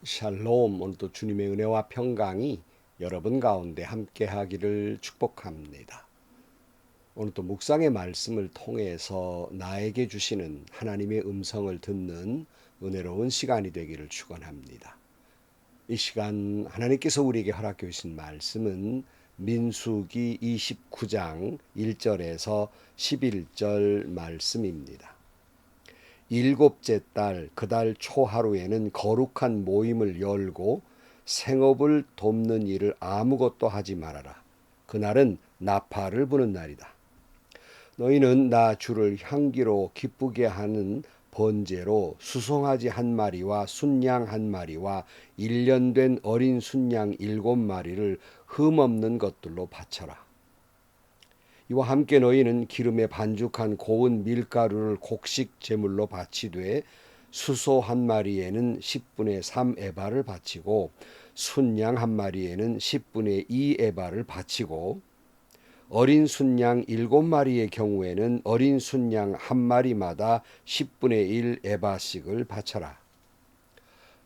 샬롬. 오늘도 주님의 은혜와 평강이 여러분 가운데 함께 하기를 축복합니다. 오늘도 묵상의 말씀을 통해서 나에게 주시는 하나님의 음성을 듣는 은혜로운 시간이 되기를 축원합니다. 이 시간 하나님께서 우리에게 허락해 주신 말씀은 민수기 29장 1절에서 11절 말씀입니다. 일곱째 달 그 달 초하루에는 거룩한 모임을 열고 생업을 돕는 일을 아무것도 하지 말아라. 그날은 나팔을 부는 날이다. 너희는 나 주를 향기로 기쁘게 하는 번제로 수송아지 한 마리와 순양 한 마리와 1년 된 어린 순양 7마리를 흠없는 것들로 바쳐라. 이와 함께 너희는 기름에 반죽한 고운 밀가루를 곡식 제물로 바치되 수소 한 마리에는 10분의 3 에바를 바치고 순양 한 마리에는 10분의 2 에바를 바치고 어린 순양 7마리의 경우에는 어린 순양 한 마리마다 10분의 1 에바씩을 바쳐라.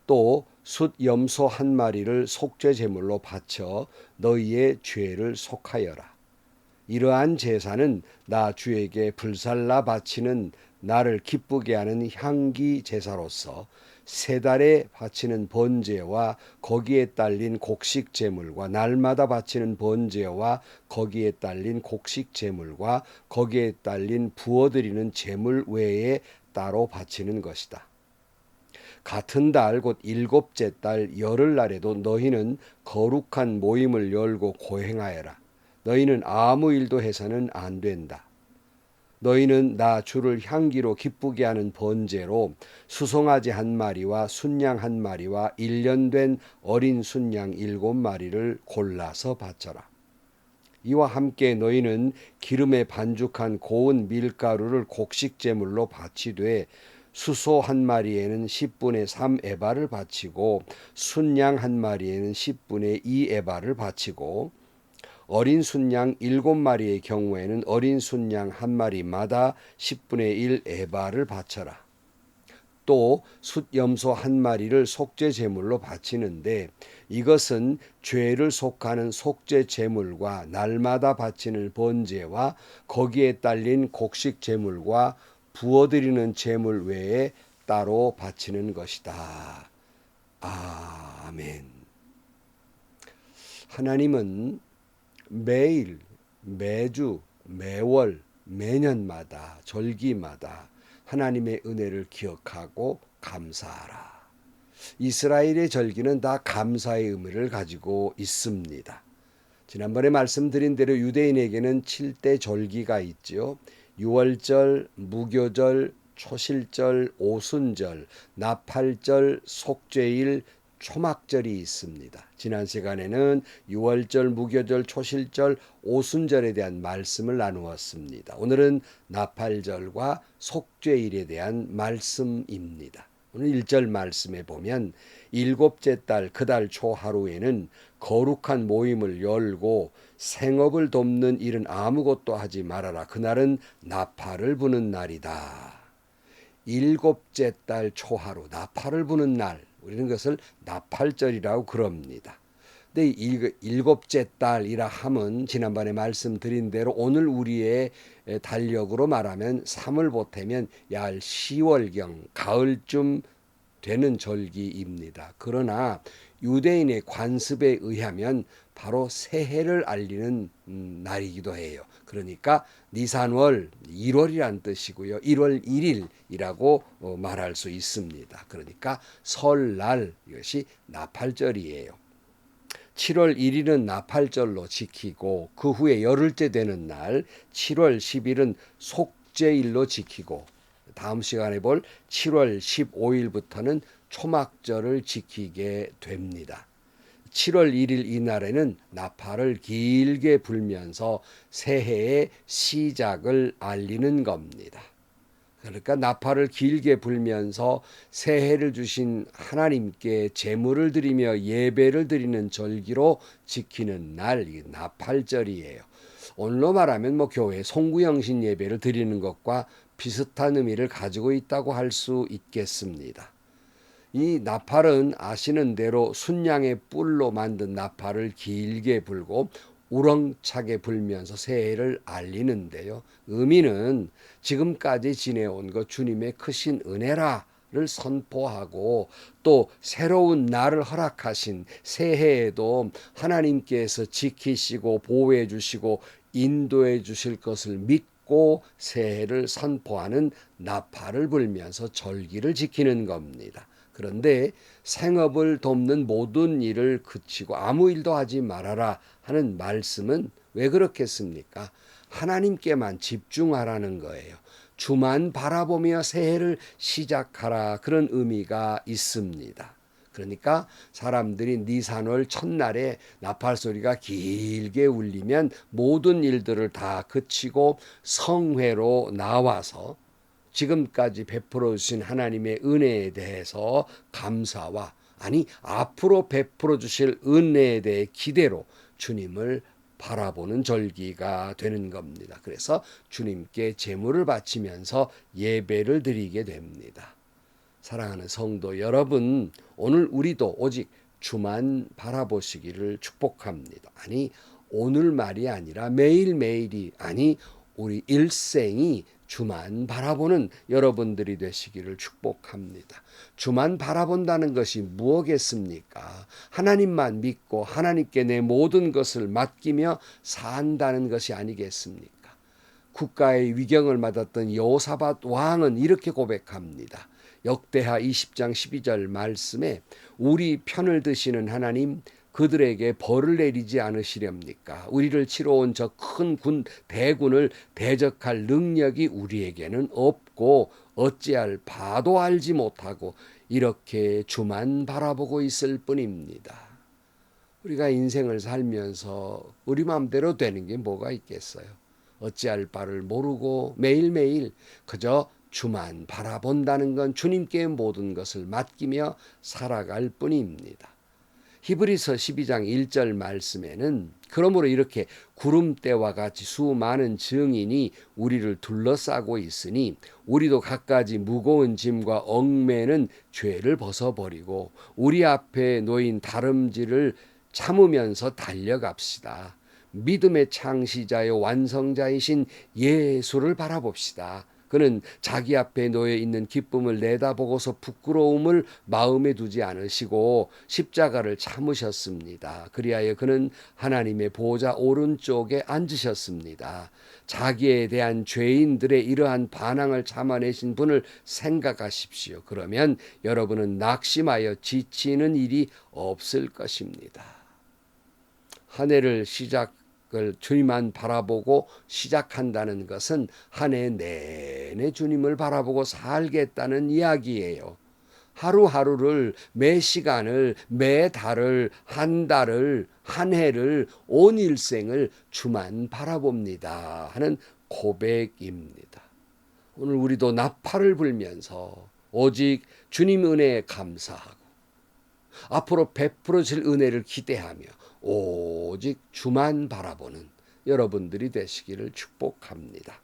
또 숫 염소 한 마리를 속죄 제물로 바쳐 너희의 죄를 속하여라. 이러한 제사는 나 주에게 불살라 바치는 나를 기쁘게 하는 향기 제사로서 세 달에 바치는 번제와 거기에 딸린 곡식 제물과 날마다 바치는 번제와 거기에 딸린 곡식 제물과 거기에 딸린 부어드리는 제물 외에 따로 바치는 것이다. 같은 달 곧 일곱째 달 열흘날에도 너희는 거룩한 모임을 열고 고행하여라. 너희는 아무 일도 해서는 안 된다. 너희는 나 주를 향기로 기쁘게 하는 번제로 수송아지 한 마리와 순양 한 마리와 1년 된 어린 순양 7마리를 골라서 바쳐라. 이와 함께 너희는 기름에 반죽한 고운 밀가루를 곡식제물로 바치되 수소 한 마리에는 10분의 3 에바를 바치고 순양 한 마리에는 10분의 2 에바를 바치고 어린 순양 7마리의 경우에는 어린 순양 한 마리마다 10분의 1 에바를 바쳐라. 또 숫염소 한 마리를 속죄 제물로 바치는데 이것은 죄를 속하는 속죄 제물과 날마다 바치는 번제와 거기에 딸린 곡식 제물과 부어드리는 제물 외에 따로 바치는 것이다. 아멘. 하나님은 매일, 매주, 매월, 매년마다, 절기마다 하나님의 은혜를 기억하고 감사하라. 이스라엘의 절기는 다 감사의 의미를 가지고 있습니다. 지난번에 말씀드린 대로 유대인에게는 7대 절기가 있죠. 유월절, 무교절, 초실절, 오순절, 나팔절, 속죄일, 초막절이 있습니다. 지난 시간에는 유월절, 무교절, 초실절, 오순절에 대한 말씀을 나누었습니다. 오늘은 나팔절과 속죄일에 대한 말씀입니다. 오늘 1절 말씀에 보면 일곱째 달 그 달 초하루에는 거룩한 모임을 열고 생업을 돕는 일은 아무것도 하지 말아라. 그날은 나팔을 부는 날이다. 일곱째 달 초하루 나팔을 부는 날, 우리는 그것을 나팔절이라고 그럽니다. 근데 일곱째 달이라 함은 지난번에 말씀드린 대로 오늘 우리의 달력으로 말하면 3월 보태면 약 10월경 가을쯤 되는 절기입니다. 그러나 유대인의 관습에 의하면 바로 새해를 알리는 날이기도 해요. 그러니까 니산월 1월이란 뜻이고요. 1월 1일이라고 말할 수 있습니다. 그러니까 설날, 이것이 나팔절이에요. 7월 1일은 나팔절로 지키고 그 후에 열흘째 되는 날 7월 10일은 속죄일로 지키고 다음 시간에 볼 7월 15일부터는 초막절을 지키게 됩니다. 7월 1일 이날에는 나팔을 길게 불면서 새해의 시작을 알리는 겁니다. 그러니까 나팔을 길게 불면서 새해를 주신 하나님께 제물을 드리며 예배를 드리는 절기로 지키는 날, 이 나팔절이에요. 오늘로 말하면 교회 송구영신 예배를 드리는 것과 비슷한 의미를 가지고 있다고 할 수 있겠습니다. 이 나팔은 아시는 대로 순양의 뿔로 만든 나팔을 길게 불고 우렁차게 불면서 새해를 알리는데요. 의미는 지금까지 지내온 것 주님의 크신 은혜라를 선포하고 또 새로운 날을 허락하신 새해에도 하나님께서 지키시고 보호해 주시고 인도해 주실 것을 믿고 새해를 선포하는 나팔을 불면서 절기를 지키는 겁니다. 그런데 생업을 돕는 모든 일을 그치고 아무 일도 하지 말아라 하는 말씀은 왜 그렇겠습니까? 하나님께만 집중하라는 거예요. 주만 바라보며 새해를 시작하라, 그런 의미가 있습니다. 그러니까 사람들이 니산월 첫날에 나팔 소리가 길게 울리면 모든 일들을 다 그치고 성회로 나와서 지금까지 베풀어 주신 하나님의 은혜에 대해서 감사와, 아니 앞으로 베풀어 주실 은혜에 대해 기대로 주님을 바라보는 절기가 되는 겁니다. 그래서 주님께 제물을 바치면서 예배를 드리게 됩니다. 사랑하는 성도 여러분, 오늘 우리도 오직 주만 바라보시기를 축복합니다. 아니 오늘 말이 아니라 매일매일이, 아니 우리 일생이 주만 바라보는 여러분들이 되시기를 축복합니다. 주만 바라본다는 것이 무엇겠습니까? 하나님만 믿고 하나님께 내 모든 것을 맡기며 산다는 것이 아니겠습니까? 국가의 위경을 맞았던 여호사밧 왕은 이렇게 고백합니다. 역대하 20장 12절 말씀에 우리 편을 드시는 하나님, 그들에게 벌을 내리지 않으시렵니까? 우리를 치러 온 저 큰 군 대군을 대적할 능력이 우리에게는 없고 어찌할 바도 알지 못하고 이렇게 주만 바라보고 있을 뿐입니다. 우리가 인생을 살면서 우리 마음대로 되는 게 뭐가 있겠어요? 어찌할 바를 모르고 매일매일 그저 주만 바라본다는 건 주님께 모든 것을 맡기며 살아갈 뿐입니다. 히브리서 12장 1절 말씀에는 그러므로 이렇게 구름대와 같이 수많은 증인이 우리를 둘러싸고 있으니 우리도 갖가지 무거운 짐과 얽매는 죄를 벗어버리고 우리 앞에 놓인 다름질을 참으면서 달려갑시다. 믿음의 창시자요 완성자이신 예수를 바라봅시다. 그는 자기 앞에 놓여 있는 기쁨을 내다보고서 부끄러움을 마음에 두지 않으시고 십자가를 참으셨습니다. 그리하여 그는 하나님의 보좌 오른쪽에 앉으셨습니다. 자기에 대한 죄인들의 이러한 반항을 참아내신 분을 생각하십시오. 그러면 여러분은 낙심하여 지치는 일이 없을 것입니다. 한 해를 주님만 바라보고 시작한다는 것은 한 해 내내 주님을 바라보고 살겠다는 이야기예요. 하루하루를, 매 시간을, 매 달을, 한 달을, 한 해를, 온 일생을 주만 바라봅니다 하는 고백입니다. 오늘 우리도 나팔을 불면서 오직 주님 은혜에 감사하고 앞으로 베풀어질 은혜를 기대하며 오직 주만 바라보는 여러분들이 되시기를 축복합니다.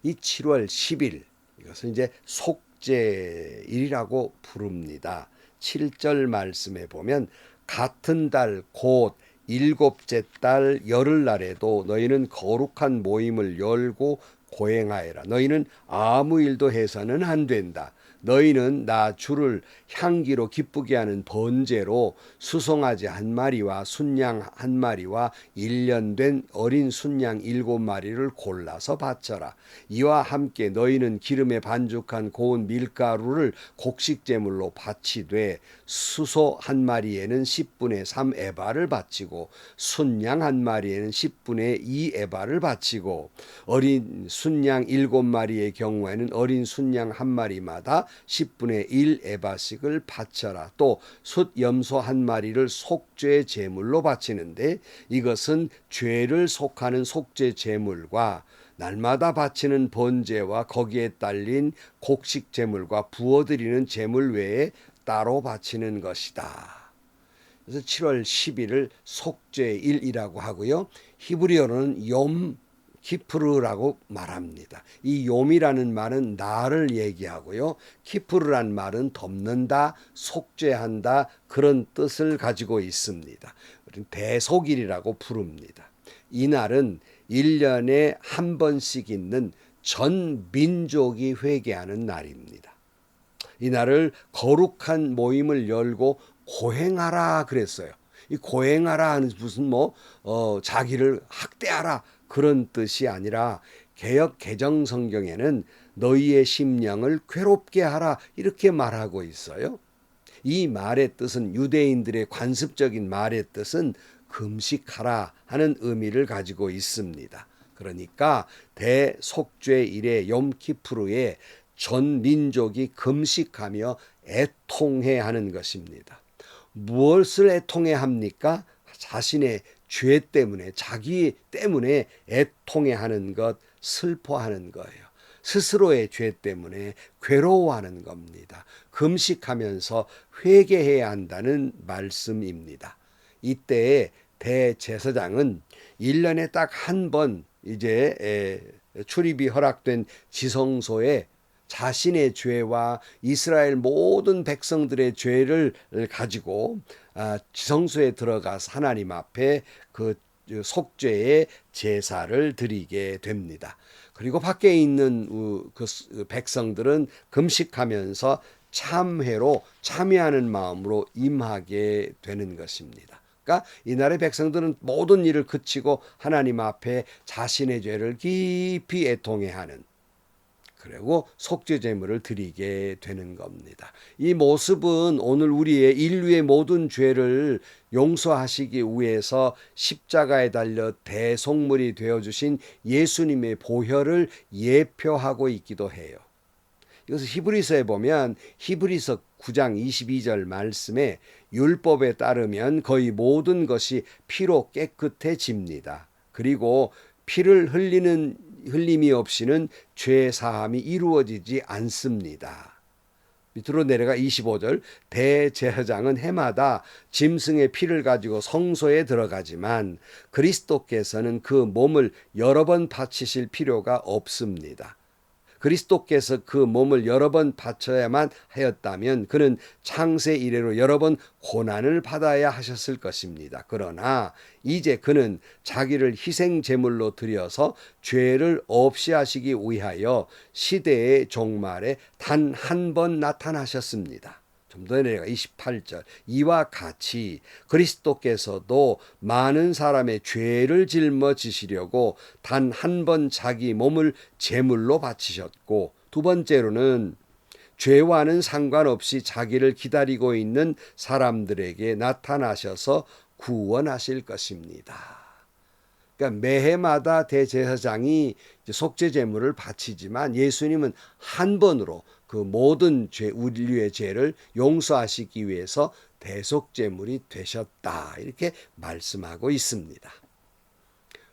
이 7월 10일, 이것은 이제 속죄일이라고 부릅니다. 7절 말씀에 보면 같은 달 곧 일곱째 달 열흘날에도 너희는 거룩한 모임을 열고 고행하여라. 너희는 아무 일도 해서는 안 된다. 너희는 나 주를 향기로 기쁘게 하는 번제로 수송아지 한 마리와 순양 한 마리와 1년 된 어린 순양 7마리를 골라서 바쳐라. 이와 함께 너희는 기름에 반죽한 고운 밀가루를 곡식제물로 바치되 수소 한 마리에는 10분의 3 에바를 바치고 순양 한 마리에는 10분의 2 에바를 바치고 어린 순양 7마리의 경우에는 어린 순양 한 마리마다 10분의 1 에바씩을 바쳐라. 또 숫염소 한 마리를 속죄 제물로 바치는데 이것은 죄를 속하는 속죄 제물과 날마다 바치는 번제와 거기에 딸린 곡식 제물과 부어드리는 제물 외에 따로 바치는 것이다. 그래서 7월 10일을 속죄일이라고 하고요. 히브리어로는 욤 키프르라고 말합니다. 이 욤이라는 말은 나를 얘기하고요. 키프르란 말은 덮는다, 속죄한다 그런 뜻을 가지고 있습니다. 우리는 대속일이라고 부릅니다. 이 날은 1년에 한 번씩 있는 전 민족이 회개하는 날입니다. 이 날을 거룩한 모임을 열고 고행하라 그랬어요. 이 고행하라 하는 무슨 자기를 학대하라 그런 뜻이 아니라 개역 개정 성경에는 너희의 심령을 괴롭게 하라 이렇게 말하고 있어요. 이 말의 뜻은 유대인들의 관습적인 말의 뜻은 금식하라 하는 의미를 가지고 있습니다. 그러니까 대속죄일의 욤키프르에 전 민족이 금식하며 애통해 하는 것입니다. 무엇을 애통해 합니까? 자신의 죄 때문에, 자기 때문에 애통해 하는 것, 슬퍼하는 거예요. 스스로의 죄 때문에 괴로워하는 겁니다. 금식하면서 회개해야 한다는 말씀입니다. 이때에 대제사장은 1년에 딱 한 번 이제 출입이 허락된 지성소에 자신의 죄와 이스라엘 모든 백성들의 죄를 가지고 지성소에 들어가서 하나님 앞에 그 속죄의 제사를 드리게 됩니다. 그리고 밖에 있는 그 백성들은 금식하면서 참회로 참여하는 마음으로 임하게 되는 것입니다. 그러니까 이날의 백성들은 모든 일을 그치고 하나님 앞에 자신의 죄를 깊이 애통해하는 그리고 속죄 제물을 드리게 되는 겁니다. 이 모습은 오늘 우리의 인류의 모든 죄를 용서하시기 위해서 십자가에 달려 대속물이 되어주신 예수님의 보혈을 예표하고 있기도 해요. 이것을 히브리서에 보면 히브리서 9장 22절 말씀에 율법에 따르면 거의 모든 것이 피로 깨끗해집니다. 그리고 피를 흘림이 없이는 죄 사함이 이루어지지 않습니다. 밑으로 내려가 25절 대제사장은 해마다 짐승의 피를 가지고 성소에 들어가지만 그리스도께서는 그 몸을 여러 번 바치실 필요가 없습니다. 그리스도께서 그 몸을 여러 번 바쳐야만 하였다면 그는 창세 이래로 여러 번 고난을 받아야 하셨을 것입니다. 그러나 이제 그는 자기를 희생 제물로 드려서 죄를 없이 하시기 위하여 시대의 종말에 단 한 번 나타나셨습니다. 좀 더 내려가 28절 이와 같이 그리스도께서도 많은 사람의 죄를 짊어지시려고 단 한 번 자기 몸을 제물로 바치셨고 두 번째로는 죄와는 상관없이 자기를 기다리고 있는 사람들에게 나타나셔서 구원하실 것입니다. 그러니까 매해마다 대제사장이 속죄 제물을 바치지만 예수님은 한 번으로 그 모든 인류의 죄를 용서하시기 위해서 대속제물이 되셨다 이렇게 말씀하고 있습니다.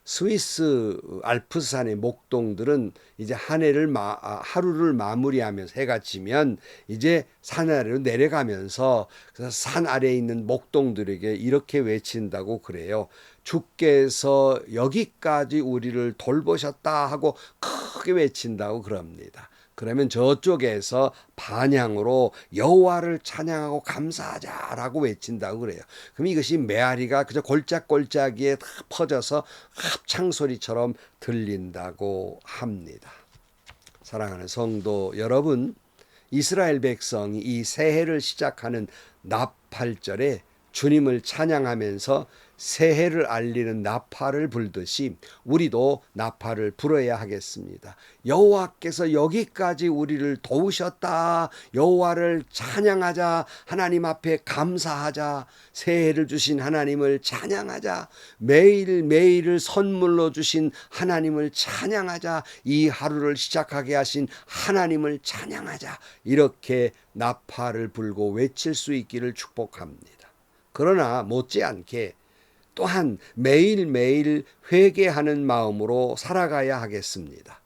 스위스 알프스산의 목동들은 이제 하루를 마무리하면서 해가 지면 이제 산 아래로 내려가면서 산 아래에 있는 목동들에게 이렇게 외친다고 그래요. 주께서 여기까지 우리를 돌보셨다 하고 크게 외친다고 그럽니다. 그러면 저쪽에서 반향으로 여호와를 찬양하고 감사하자라고 외친다고 그래요. 그럼 이것이 메아리가 그저 골짜골짜기에 다 퍼져서 합창 소리처럼 들린다고 합니다. 사랑하는 성도 여러분, 이스라엘 백성이 이 새해를 시작하는 나팔절에 주님을 찬양하면서 새해를 알리는 나팔을 불듯이 우리도 나팔을 불어야 하겠습니다. 여호와께서 여기까지 우리를 도우셨다. 여호와를 찬양하자. 하나님 앞에 감사하자. 새해를 주신 하나님을 찬양하자. 매일매일을 선물로 주신 하나님을 찬양하자. 이 하루를 시작하게 하신 하나님을 찬양하자. 이렇게 나팔을 불고 외칠 수 있기를 축복합니다. 그러나 못지않게 또한 매일매일 회개하는 마음으로 살아가야 하겠습니다.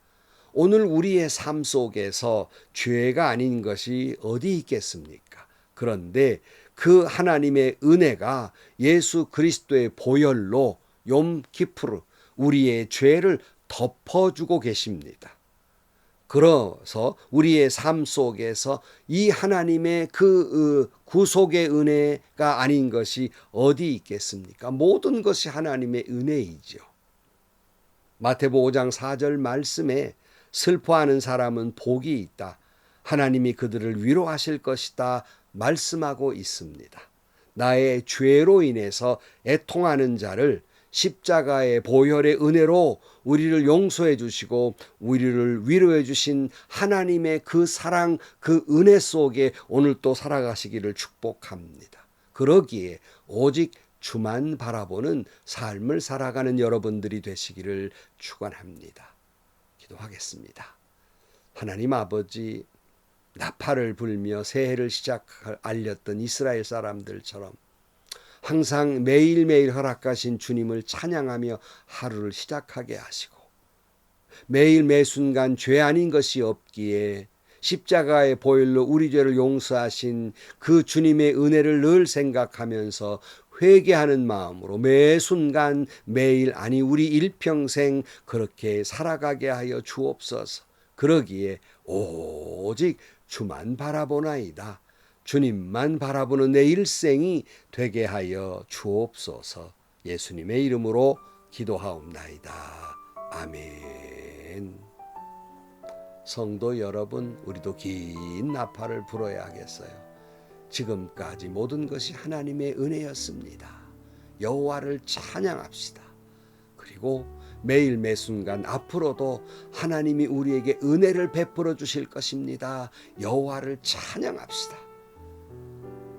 오늘 우리의 삶 속에서 죄가 아닌 것이 어디 있겠습니까? 그런데 그 하나님의 은혜가 예수 그리스도의 보혈로 욤키프르 우리의 죄를 덮어주고 계십니다. 그래서 우리의 삶 속에서 이 하나님의 그 구속의 은혜가 아닌 것이 어디 있겠습니까? 모든 것이 하나님의 은혜이죠. 마태복음 5장 4절 말씀에 슬퍼하는 사람은 복이 있다. 하나님이 그들을 위로하실 것이다. 말씀하고 있습니다. 나의 죄로 인해서 애통하는 자를 십자가의 보혈의 은혜로 우리를 용서해 주시고 우리를 위로해 주신 하나님의 그 사랑, 그 은혜 속에 오늘 또 살아가시기를 축복합니다. 그러기에 오직 주만 바라보는 삶을 살아가는 여러분들이 되시기를 축원합니다. 기도하겠습니다. 하나님 아버지, 나팔을 불며 새해를 알렸던 이스라엘 사람들처럼 항상 매일매일 허락하신 주님을 찬양하며 하루를 시작하게 하시고 매일 매순간 죄 아닌 것이 없기에 십자가의 보혈로 우리 죄를 용서하신 그 주님의 은혜를 늘 생각하면서 회개하는 마음으로 매 순간 매일 아니 우리 일평생 그렇게 살아가게 하여 주옵소서. 그러기에 오직 주만 바라보나이다. 주님만 바라보는 내 일생이 되게 하여 주옵소서. 예수님의 이름으로 기도하옵나이다. 아멘. 성도 여러분, 우리도 긴 나팔을 불어야겠어요. 지금까지 모든 것이 하나님의 은혜였습니다. 여호와를 찬양합시다. 그리고 매일 매순간 앞으로도 하나님이 우리에게 은혜를 베풀어 주실 것입니다. 여호와를 찬양합시다.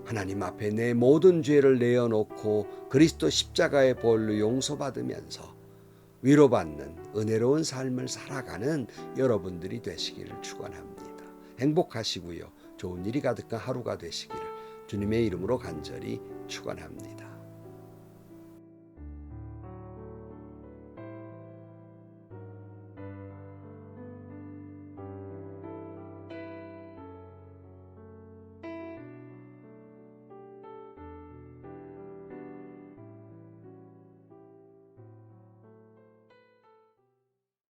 하나님 앞에 내 모든 죄를 내어놓고 그리스도 십자가의 보혈로 용서받으면서 위로받는 은혜로운 삶을 살아가는 여러분들이 되시기를 축원합니다. 행복하시고요. 좋은 일이 가득한 하루가 되시기를 주님의 이름으로 간절히 축원합니다.